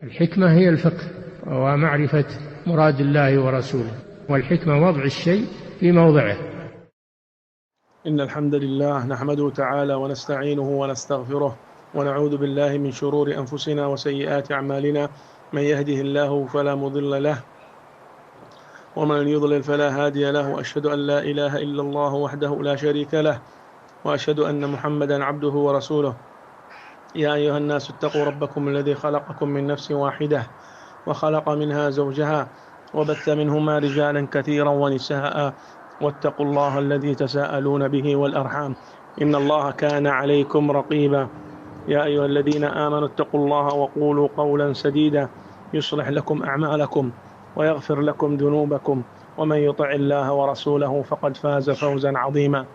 الحكمة هي الفقه ومعرفة مراد الله ورسوله، والحكمة وضع الشيء في موضعه. إن الحمد لله نحمده تعالى ونستعينه ونستغفره ونعوذ بالله من شرور أنفسنا وسيئات أعمالنا. من يهده الله فلا مضل له ومن يضلل فلا هادي له، وأشهد أن لا إله إلا الله وحده لا شريك له، وأشهد أن محمدا عبده ورسوله. يا أيها الناس اتقوا ربكم الذي خلقكم من نفس واحدة وخلق منها زوجها وبث منهما رجالا كثيرا ونساء، واتقوا الله الذي تساءلون به والأرحام إن الله كان عليكم رقيبا. يا أيها الذين آمنوا اتقوا الله وقولوا قولا سديدا يصلح لكم أعمالكم ويغفر لكم ذنوبكم، ومن يطع الله ورسوله فقد فاز فوزا عظيما.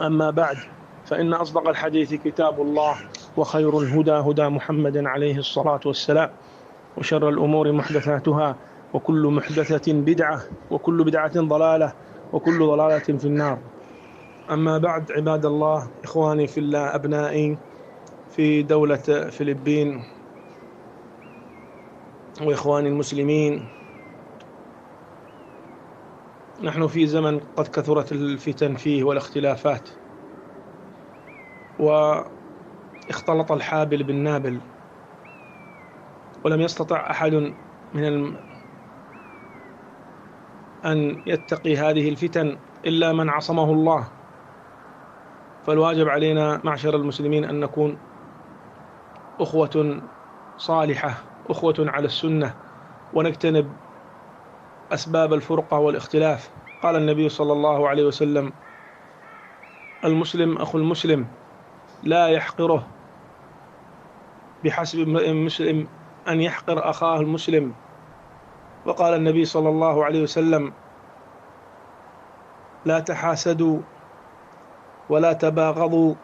أما بعد، فإن أصدق الحديث كتاب الله، وخير الهدى هدى محمد عليه الصلاة والسلام، وشر الأمور محدثاتها، وكل محدثة بدعة، وكل بدعة ضلالة، وكل ضلالة في النار. أما بعد، عباد الله، إخواني في الله، أبنائي في دولة فلبين، وإخواني المسلمين، نحن في زمن قد كثرت الفتن فيه والاختلافات، واختلط الحابل بالنابل، ولم يستطع أحد أن يتقي هذه الفتن إلا من عصمه الله. فالواجب علينا معشر المسلمين أن نكون أخوة صالحة، أخوة على السنة، ونجتنب أسباب الفرقة والاختلاف. قال النبي صلى الله عليه وسلم: المسلم أخو المسلم لا يحقره، بحسب امرئ مسلم أن يحقر أخاه المسلم. وقال النبي صلى الله عليه وسلم: لا تحاسدوا ولا تباغضوا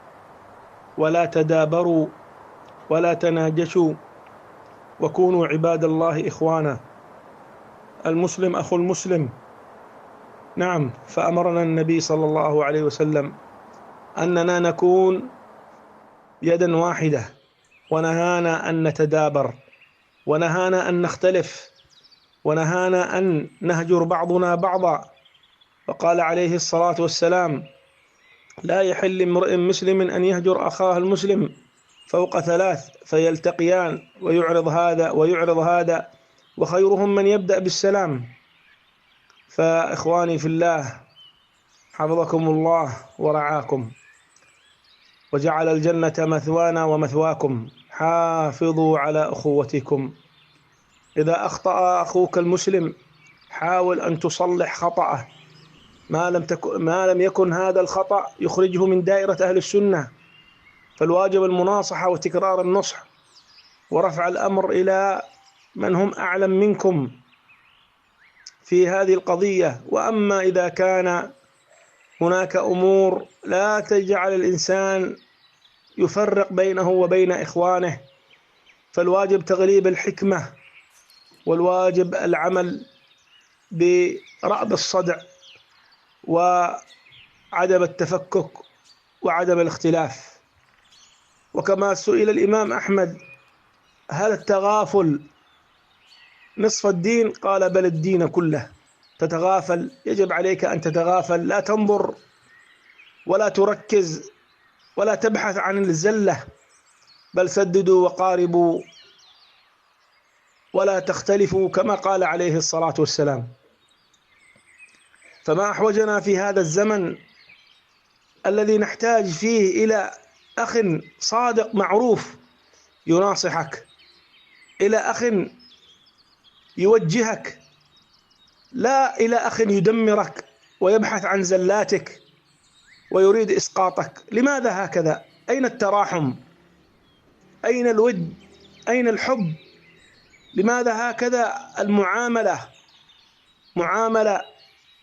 ولا تدابروا ولا تناجشوا، وكونوا عباد الله إخوانا. المسلم أخو المسلم. نعم، فأمرنا النبي صلى الله عليه وسلم أننا نكون يدا واحدة، ونهانا أن نتدابر، ونهانا أن نختلف، ونهانا أن نهجر بعضنا بعضا. وقال عليه الصلاة والسلام: لا يحل امرئ مسلم أن يهجر أخاه المسلم فوق ثلاث فيلتقيان ويعرض هذا ويعرض هذا، وخيرهم من يبدأ بالسلام. فإخواني في الله، حفظكم الله ورعاكم، وجعل الجنة مثوانا ومثواكم. حافظوا على أخوتكم. إذا أخطأ أخوك المسلم حاول أن تصلح خطأه، ما لم يكن هذا الخطأ يخرجه من دائرة أهل السنة. فالواجب المناصحة وتكرار النصح ورفع الأمر إلى من هم أعلم منكم في هذه القضية. وأما إذا كان هناك أمور لا تجعل الإنسان يفرق بينه وبين إخوانه، فالواجب تغليب الحكمة، والواجب العمل برأب الصدع وعدم التفكك وعدم الاختلاف. وكما سئل الإمام أحمد: هل التغافل نصف الدين؟ قال: بل الدين كله. تتغافل، يجب عليك أن تتغافل، لا تنظر ولا تركز ولا تبحث عن الزلة، بل سددوا وقاربوا ولا تختلفوا، كما قال عليه الصلاة والسلام. فما أحوجنا في هذا الزمن الذي نحتاج فيه إلى أخ صادق معروف يناصحك، إلى أخ يوجهك، لا إلى أخ يدمرك ويبحث عن زلاتك ويريد إسقاطك. لماذا هكذا؟ أين التراحم؟ أين الود؟ أين الحب؟ لماذا هكذا المعاملة؟ معاملة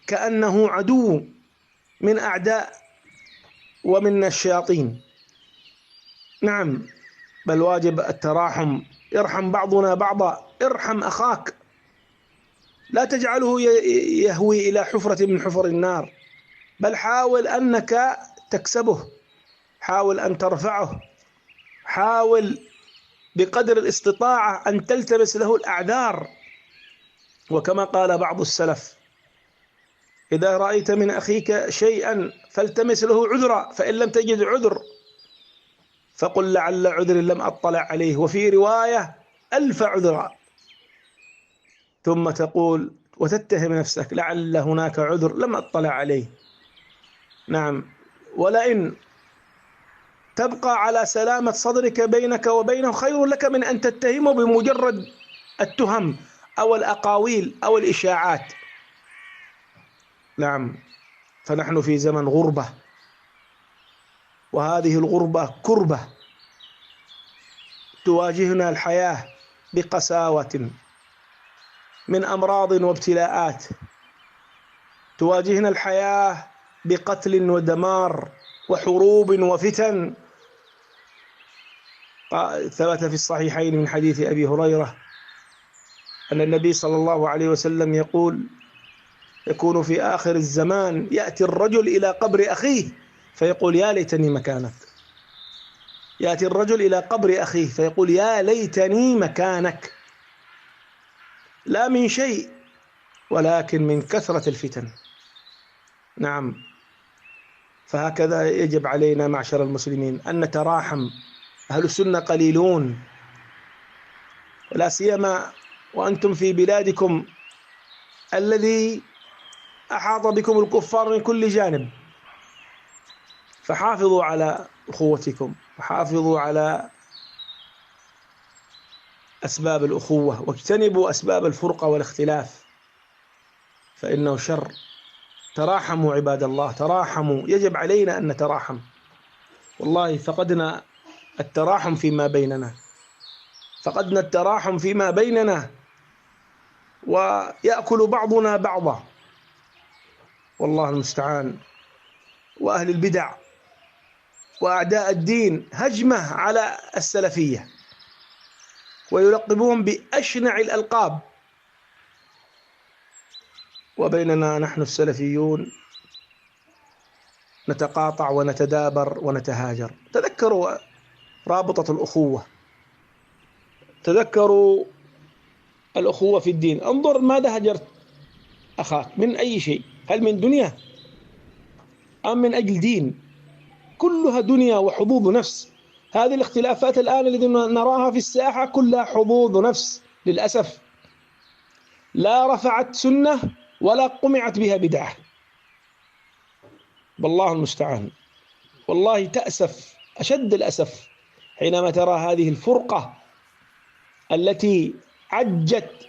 كأنه عدو من أعداء ومن الشياطين. نعم، بل واجب التراحم. ارحم بعضنا بعضا، ارحم أخاك، لا تجعله يهوي إلى حفرة من حفر النار، بل حاول أنك تكسبه، حاول أن ترفعه، حاول بقدر الاستطاعة أن تلتمس له الأعذار. وكما قال بعض السلف: إذا رأيت من أخيك شيئا فالتمس له عذرا، فإن لم تجد عذر فقل لعل عذر لم أطلع عليه، وفي رواية 1000 عذرا، ثم تقول وتتهم نفسك لعل هناك عذر لم أطلع عليه. نعم. ولئن تبقى على سلامة صدرك بينك وبينه خير لك من أن تتهمه بمجرد التهم أو الأقاويل أو الإشاعات. نعم. فنحن في زمن غربة، وهذه الغربة كربة تواجهنا الحياة بقساوة من أمراض وابتلاءات، تواجهنا الحياة بقتل ودمار وحروب وفتن. ثبت في الصحيحين من حديث أبي هريرة أن النبي صلى الله عليه وسلم يقول: يكون في آخر الزمان يأتي الرجل إلى قبر أخيه فيقول يا ليتني مكانك. يأتي الرجل إلى قبر أخيه فيقول يا ليتني مكانك، لا من شيء ولكن من كثرة الفتن. نعم. فهكذا يجب علينا معشر المسلمين أن نتراحم. أهل السنة قليلون، ولا سيما وأنتم في بلادكم الذي أحاط بكم الكفار من كل جانب. فحافظوا على أخوتكم، وحافظوا على أسباب الأخوة، واجتنبوا أسباب الفرقة والاختلاف، فإنه شر. تراحموا عباد الله، تراحموا. يجب علينا أن نتراحم. والله فقدنا التراحم فيما بيننا، فقدنا التراحم فيما بيننا، ويأكل بعضنا بعضا، والله المستعان. وأهل البدع وأعداء الدين هجمة على السلفية ويلقبون بأشنع الألقاب، وبيننا نحن السلفيون نتقاطع ونتدابر ونتهاجر. تذكروا رابطة الأخوة، تذكروا الأخوة في الدين. انظر ماذا هجرت أخاك من أي شيء، هل من دنيا أم من أجل دين؟ كلها دنيا وحظوظ نفس. هذه الاختلافات الآن التي نراها في الساحة كلها حظوظ نفس للأسف، لا رفعت سنة ولا قمعت بها بدعة، والله المستعان. والله تأسف أشد الأسف حينما ترى هذه الفرقة التي عجت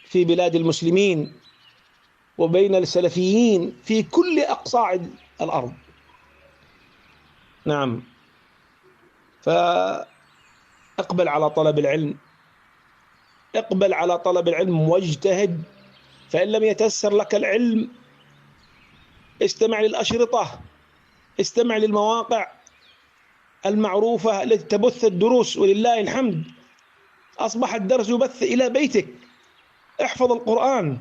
في بلاد المسلمين وبين السلفيين في كل أقصاع الأرض. نعم. فاقبل على طلب العلم، اقبل على طلب العلم واجتهد. فإن لم يتيسر لك العلم استمع للأشرطة، استمع للمواقع المعروفة التي تبث الدروس، ولله الحمد أصبح الدرس يبث إلى بيتك. احفظ القرآن،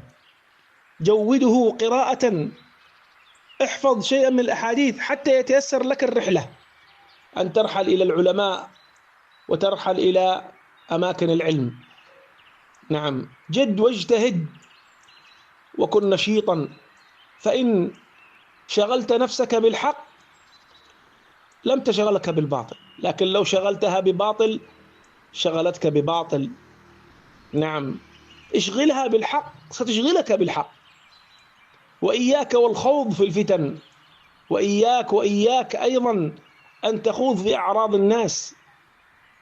جوده قراءة، احفظ شيئا من الأحاديث حتى يتيسر لك الرحلة أن ترحل إلى العلماء وترحل إلى أماكن العلم. نعم. جد واجتهد وكن نشيطا، فإن شغلت نفسك بالحق لم تشغلك بالباطل، لكن لو شغلتها بباطل شغلتك بباطل. نعم. اشغلها بالحق ستشغلك بالحق. وإياك والخوض في الفتن، وإياك أيضا أن تخوض في أعراض الناس.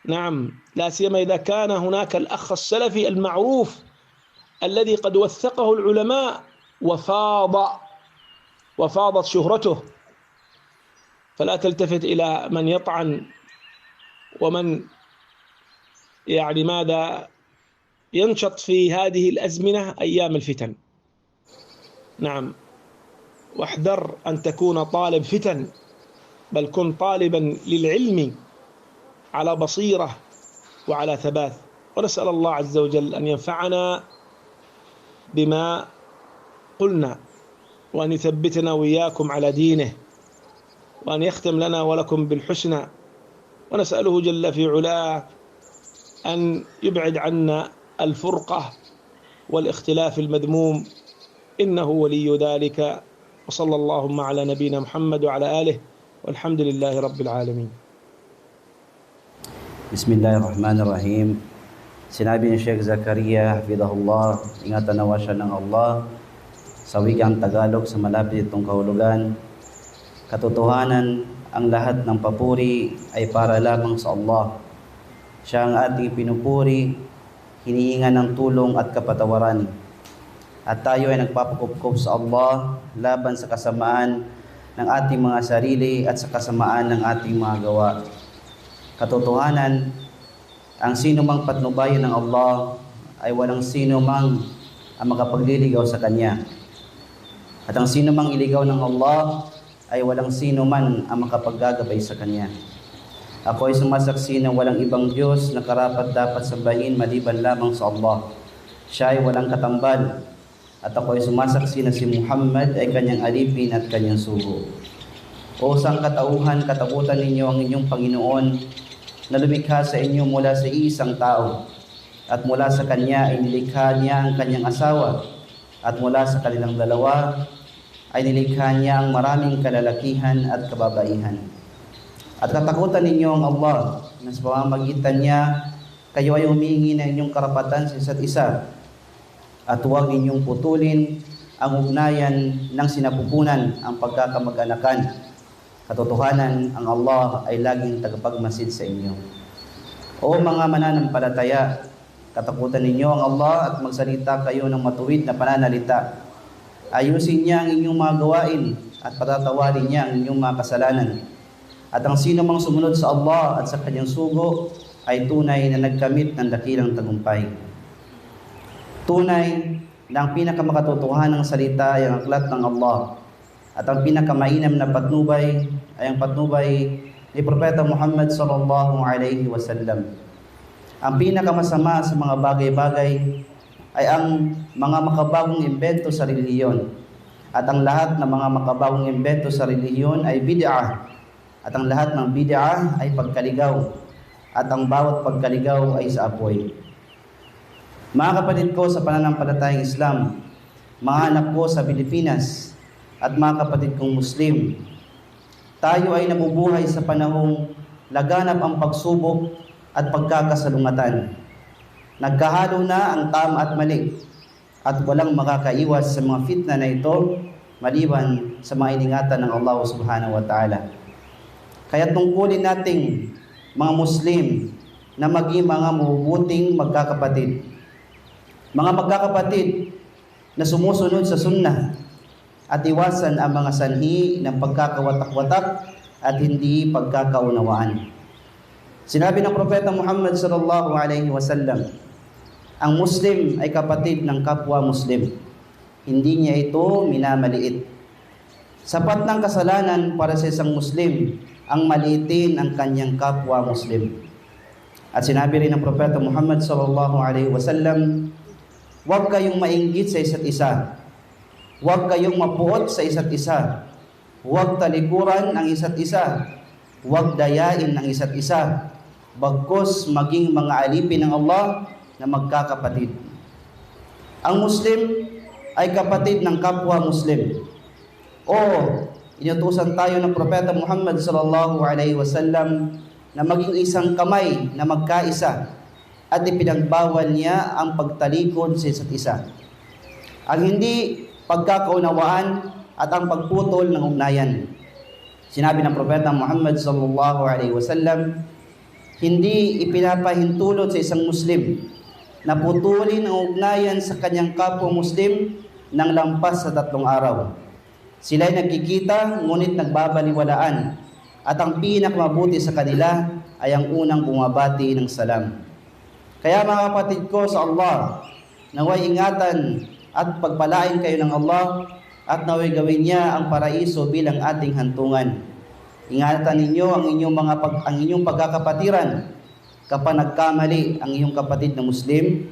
نعم. لا سيما إذا كان هناك الأخ السلفي المعروف الذي قد وثقه العلماء وفاضت شهرته، فلا تلتفت إلى من يطعن ومن ماذا ينشط في هذه الأزمنة أيام الفتن. نعم. واحذر أن تكون طالب فتن، بل كن طالبا للعلم على بصيرة وعلى ثبات. ونسأل الله عز وجل أن ينفعنا بما قلنا، وأن يثبتنا وإياكم على دينه، وأن يختم لنا ولكم بالحسنى. ونسأله جل في علاه أن يبعد عنا الفرقة والاختلاف المذموم، إنه ولي ذلك. وصلى اللهم على نبينا محمد وعلى آله، والحمد لله رب العالمين. Bismillahirrahmanirrahim. Sinabi ni Sheikh Zakaria, hafidhahullah, ingatan nawa siya ng Allah sa wikang Tagalog sa malapit itong kahulugan. Katotohanan, ang lahat ng papuri ay para lamang sa Allah. Siya ang ating pinupuri, hinihinga ng tulong at kapatawaran. At tayo ay nagpapakupkop sa Allah laban sa kasamaan ng ating mga sarili at sa kasamaan ng ating mga gawa. Katotohanan, ang sino mang patnubayan ng Allah ay walang sino mang ang makapagliligaw sa Kanya. At ang sino mang iligaw ng Allah ay walang sino man ang makapaggagabay sa Kanya. Ako ay sumasaksi na walang ibang Diyos na karapat dapat sambahin maliban lamang sa Allah. Siya ay walang katambal. At ako ay sumasaksi na si Muhammad ay Kanyang alipin at Kanyang sugo. O sang katauhan, katakutan ninyo ang inyong Panginoon na lumikha sa inyo mula sa isang tao. At mula sa Kanya ay nilikha niya ang Kanyang asawa. At mula sa kanilang dalawa ay nilikha niya ang maraming kalalakihan at kababaihan. At katakutan ninyo ang Allah na sa pamamagitan niya kayo ay humingi ng inyong karapatan sa isa't isa. At huwag ninyong putulin ang ugnayan ng sinapupunan, ang pagkakamag-anakan. Katotohanan, ang Allah ay laging tagapagmasid sa inyo. O mga mananampalataya, katakutan ninyo ang Allah at magsalita kayo ng matuwid na pananalita. Ayusin niya ang inyong mga gawain at patatawarin niya ang inyong mga kasalanan. At ang sino mang sumunod sa Allah at sa Kanyang sugo ay tunay na nagkamit ng dakilang tagumpay. Tunay na ang pinakamakatotohanang salita ay ang aklat ng Allah. At ang pinakamainam na patnubay ay ang patnubay ni Propeta Muhammad sallallahu alaihi wasallam. Ang pinakamasama sa mga bagay-bagay ay ang mga makabagong imbento sa relihiyon. At ang lahat ng mga makabagong imbento sa relihiyon ay bid'ah. At ang lahat ng bid'ah ay pagkaligaw. At ang bawat pagkaligaw ay sa apoy. Mga kapatid ko sa pananampalatayang Islam, mga anak ko sa Pilipinas, at mga kapatid kong Muslim, tayo ay nabubuhay sa panahong laganap ang pagsubok at pagkakasalungatan. Nagkahalo na ang tama at mali, at walang makakaiwas sa mga fitna na ito maliban sa mga iningatan ng Allah subhanahu wa ta'ala. Kaya tungkulin nating mga Muslim na maging mga mabubuting magkakapatid. Mga magkakapatid na sumusunod sa sunnah at iwasan ang mga sanhi ng pagkakawatak-watak at hindi pagkakaunawaan. Sinabi ng Propeta Muhammad sallallahu alaihi wasallam, ang Muslim ay kapatid ng kapwa Muslim. Hindi niya ito minamaliit. Sapat ng kasalanan para sa isang Muslim ang maliitin ang kanyang kapwa Muslim. At sinabi rin ng Propeta Muhammad sallallahu alaihi wasallam, huwag kayong mainggit sa isa't isa. Huwag kayong mapuot sa isa't isa. Huwag talikuran ang isa't isa. Huwag dayain ang isa't isa. Bagkus maging mga alipin ng Allah na magkakapatid. Ang Muslim ay kapatid ng kapwa Muslim. O inutusan tayo ng Propeta Muhammad sallallahu alaihi wasallam na maging isang kamay na magkaisa at ipinagbawal niya ang pagtalikod sa isa't isa. Ang hindi pagkakaunawaan at ang pagputol ng ugnayan. Sinabi ng Propeta Muhammad sallallahu alaihi wasallam, hindi ipinapahintulot sa isang Muslim na putulin ang ugnayan sa kanyang kapwa Muslim ng lampas sa 3 araw. Sila'y nagkikita ngunit nagbabaliwalaan at ang pinakamabuti sa kanila ay ang unang bumabati ng salam. Kaya mga kapatid ko sa Allah, naway ingatan at pagpalain kayo ng Allah at naway gawin niya ang paraiso bilang ating hantungan. Ingatan ninyo ang inyong pagkakapatiran. Kapag nagkamali ang iyong kapatid na Muslim,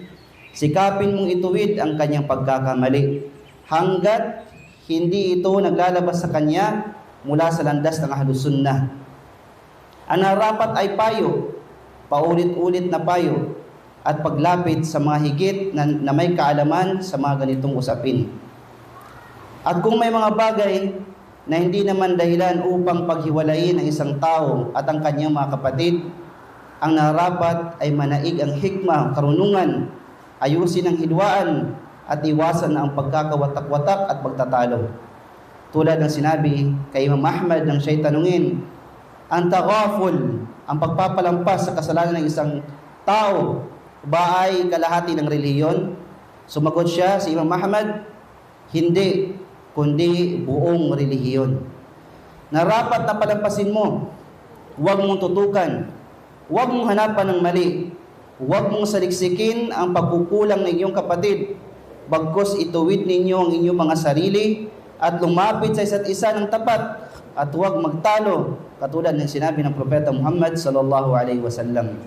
sikapin mong ituwid ang kanyang pagkakamali hanggat hindi ito naglalabas sa kanya mula sa landas ng Ahlus Sunnah. Ang narapat ay payo, paulit-ulit na payo, at paglapit sa mga higit na may kaalaman sa mga ganitong usapin. At kung may mga bagay na hindi naman dahilan upang paghiwalayin ang isang tao at ang kanyang mga kapatid, ang nararapat ay manaig ang hikmah, karunungan, ayusin ang hidwaan at iwasan ang pagkakawatak-watak at pagtatalo. Tulad ng sinabi kay Imam Ahmad nang siya'y tanungin, ang taghaful, ang pagpapalampas sa kasalanan ng isang tao, ba ay kalahati ng relihiyon? Sumagot siya, si Imam Ahmad, hindi, kundi buong relihiyon. Narapat na palampasin mo, huwag mong tutukan, huwag mong hanapan ng mali, huwag mong saliksikin ang pagkukulang ng iyong kapatid, bagkus ituwid ninyo ang inyong mga sarili at lumapit sa isa't isa ng tapat at huwag magtalo, katulad ng sinabi ng Propeta Muhammad sallallahu alaihi wasallam.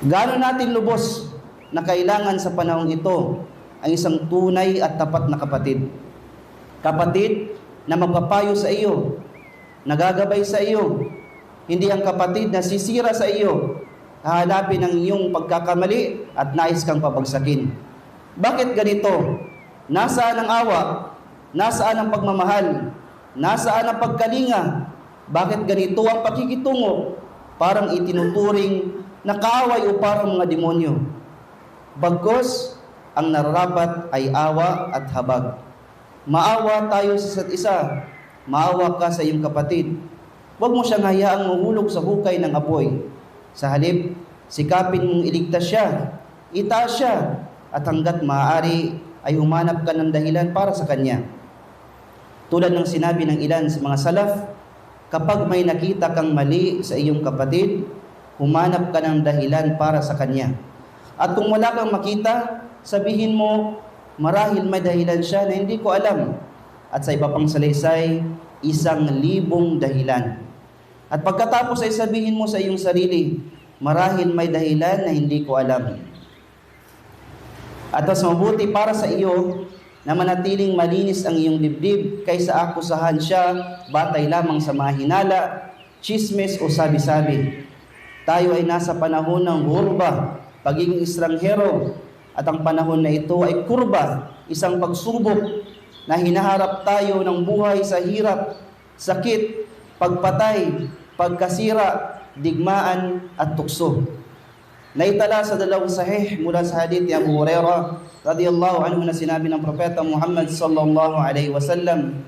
Gaano natin lubos na kailangan sa panahong ito ang isang tunay at tapat na kapatid. Kapatid na magpapayo sa iyo, nagagabay sa iyo, hindi ang kapatid na sisira sa iyo, hahanapin ang iyong pagkakamali at nais kang pabagsakin. Bakit ganito? Nasaan ang awa? Nasaan ang pagmamahal? Nasaan ang pagkalinga? Bakit ganito ang pakikitungo? Parang itinuturing na kaaway o parang mga demonyo. Bagkus, ang nararapat ay awa at habag. Maawa tayo sa isa't isa. Maawa ka sa iyong kapatid. Huwag mo siyang hayaang mahulog sa hukay ng apoy. Sa halip, sikapin mong iligtas siya, itaas siya, at hanggat maaari ay humanap ka ng dahilan para sa kanya. Tulad ng sinabi ng ilan sa mga salaf, kapag may nakita kang mali sa iyong kapatid, humanap ka ng dahilan para sa kanya. At kung wala kang makita, sabihin mo, marahil may dahilan siya na hindi ko alam. At sa iba pang salaysay, 1,000 dahilan. At pagkatapos ay sabihin mo sa iyong sarili, marahil may dahilan na hindi ko alam. At mas mabuti para sa iyo na manatiling malinis ang iyong dibdib kaysa akusahan siya batay lamang sa mga hinala, chismis o sabi-sabi. Tayo ay nasa panahon ng hurba, pagiging estranghero, at ang panahon na ito ay kurba, isang pagsubok na hinaharap tayo ng buhay sa hirap, sakit, pagpatay, pagkasira, digmaan at tukso. Naitala sa dalawang sahih mula sa hadith ni Abu Hurairah radhiyallahu anhu na sinabi ng Propeta Muhammad sallallahu alaihi wasallam,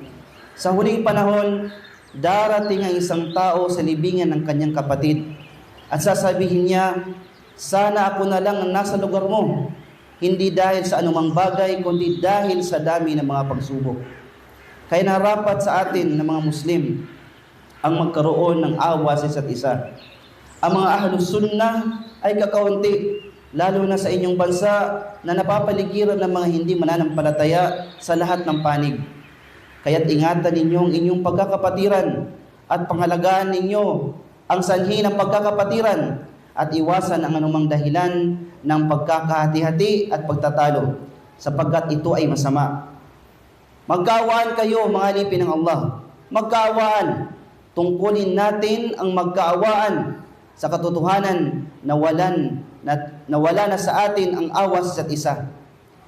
sa huling panahon, darating ang isang tao sa libingan ng kanyang kapatid at sasabihin niya, sana ako na lang ang nasa lugar mo, hindi dahil sa anumang bagay, kundi dahil sa dami ng mga pagsubok. Kaya narapat sa atin ng mga Muslim ang magkaroon ng awa sa isa't isa. Ang mga ahlus sunnah ay kakaunti, lalo na sa inyong bansa na napapaligiran ng mga hindi mananampalataya sa lahat ng panig. Kaya't ingatan ninyo ang inyong pagkakapatiran at pangalagaan ninyo ang sanhi ng pagkakapatiran at iwasan ang anumang dahilan ng pagkakahati-hati at pagtatalo, sapagkat ito ay masama. Magkaawaan kayo, mga alipin ng Allah. Magkaawaan. Tungkulin natin ang magkaawaan sa katotohanan na wala na sa atin ang awa sa isa't isa.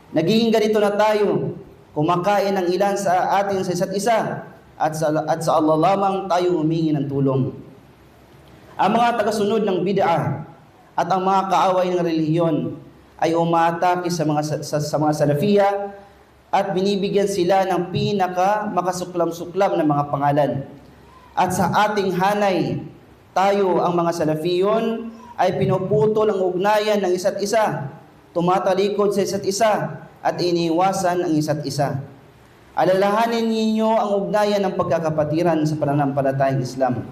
Naging ganito na tayo, kumakain ng ilan sa atin sa isa't isa, at sa Allah lamang tayo humingi ng tulong. Ang mga tagasunod ng bid'ah at ang mga kaaway ng relihiyon ay umaatake sa mga salafiyya at binibigyan sila ng pinaka makasuklam-suklam na mga pangalan. At sa ating hanay, tayo ang mga salafiyon ay pinuputol ang ugnayan ng isa't isa, tumatalikod sa isa't isa at iniiwasan ang isa't isa. Alalahanin ninyo ang ugnayan ng pagkakapatiran sa pananampalatayang Islam.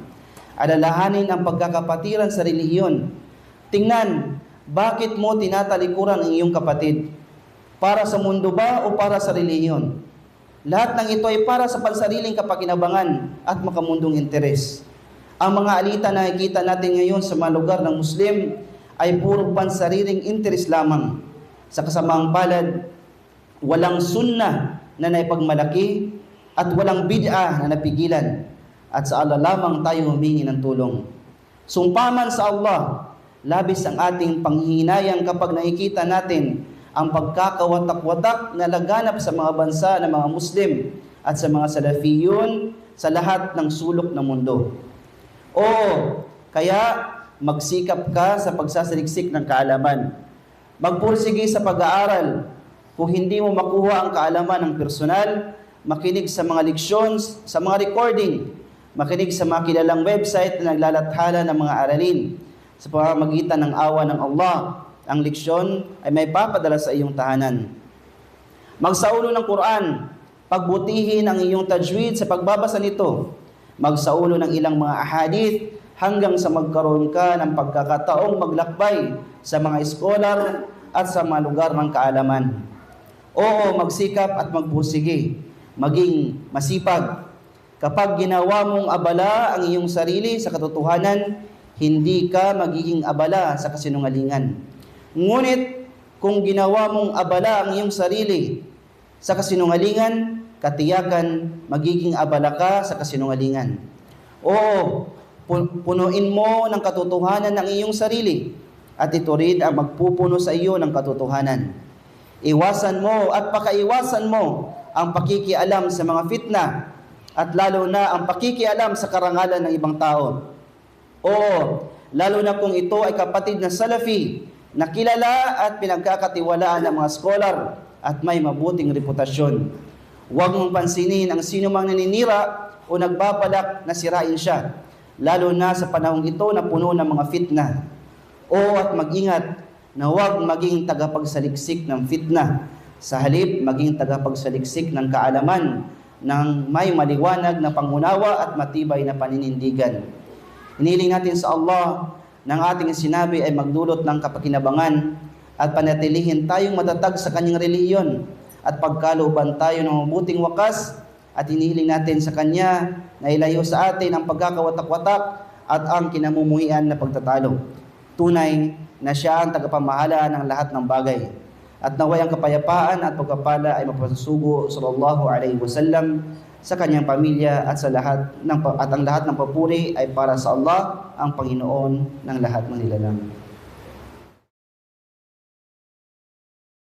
Alalahanin ang pagkakapatiran sa relihiyon. Tingnan, bakit mo tinatalikuran ang iyong kapatid? Para sa mundo ba o para sa relihiyon? Lahat ng ito ay para sa pansariling kapakinabangan at makamundong interes. Ang mga alita na nakikita natin ngayon sa mga lugar ng Muslim ay puro pansariling interes lamang. Sa kasamaang palad, walang sunnah na naipagmalaki at walang bid'ah na napigilan. At sa Allah lamang tayo humingi ng tulong. Sumpaman sa Allah, labis ang ating panghihinayang kapag nakikita natin ang pagkakawatak-watak na laganap sa mga bansa ng mga Muslim at sa mga Salafiyun sa lahat ng sulok ng mundo. Kaya magsikap ka sa pagsasaliksik ng kaalaman. Magpursige sa pag-aaral. Kung hindi mo makuha ang kaalaman ng personal, makinig sa mga leksyon, sa mga recording, makinig sa mga kilalang website na naglalathala ng mga aralin. Sa pamamagitan ng awa ng Allah, ang leksyon ay may papadala sa iyong tahanan. Magsaulo ng Quran, pagbutihin ang iyong tajwid sa pagbabasa nito. Magsaulo ng ilang mga ahadith hanggang sa magkaroon ka ng pagkakataong maglakbay sa mga scholar at sa mga lugar ng kaalaman. Magsikap at magpursige, maging masipag. Kapag ginawa mong abala ang iyong sarili sa katotohanan, hindi ka magiging abala sa kasinungalingan. Ngunit kung ginawa mong abala ang iyong sarili sa kasinungalingan, katiyakan magiging abala ka sa kasinungalingan. Punuin mo ng katotohanan ang iyong sarili at ito rin ang magpupuno sa iyo ng katotohanan. Iwasan mo at pakaiwasan mo ang pakikialam sa mga fitna at lalo na ang pakikialam sa karangalan ng ibang tao. Lalo na kung ito ay kapatid na Salafi na kilala at pinagkakatiwalaan ng mga scholar at may mabuting reputasyon. Huwag mong pansinin ang sino mang naninira o nagbabalak na sirain siya, lalo na sa panahong ito na puno ng mga fitna. At mag-ingat na huwag maging tagapagsaliksik ng fitna. Sa halip, maging tagapagsaliksik ng kaalaman ng may maliwanag na pangunawa at matibay na paninindigan. Hiniling natin sa Allah ng ating sinabi ay magdulot ng kapakinabangan at panatilihin tayong matatag sa kanyang relihiyon at pagkalooban tayo ng mabuting wakas at hinihiling natin sa Kanya na ilayo sa atin ang pagkakawatak-watak at ang kinamumuhian na pagtatalo. Tunay na Siya ang tagapamahala ng lahat ng bagay. At naway ang kapayapaan at pagpapala ay mapasusugo sallallahu alaihi wasallam sa kanyang pamilya at sa lahat ng ang lahat ng papuri ay para sa Allah, ang Panginoon ng lahat ng nilalang.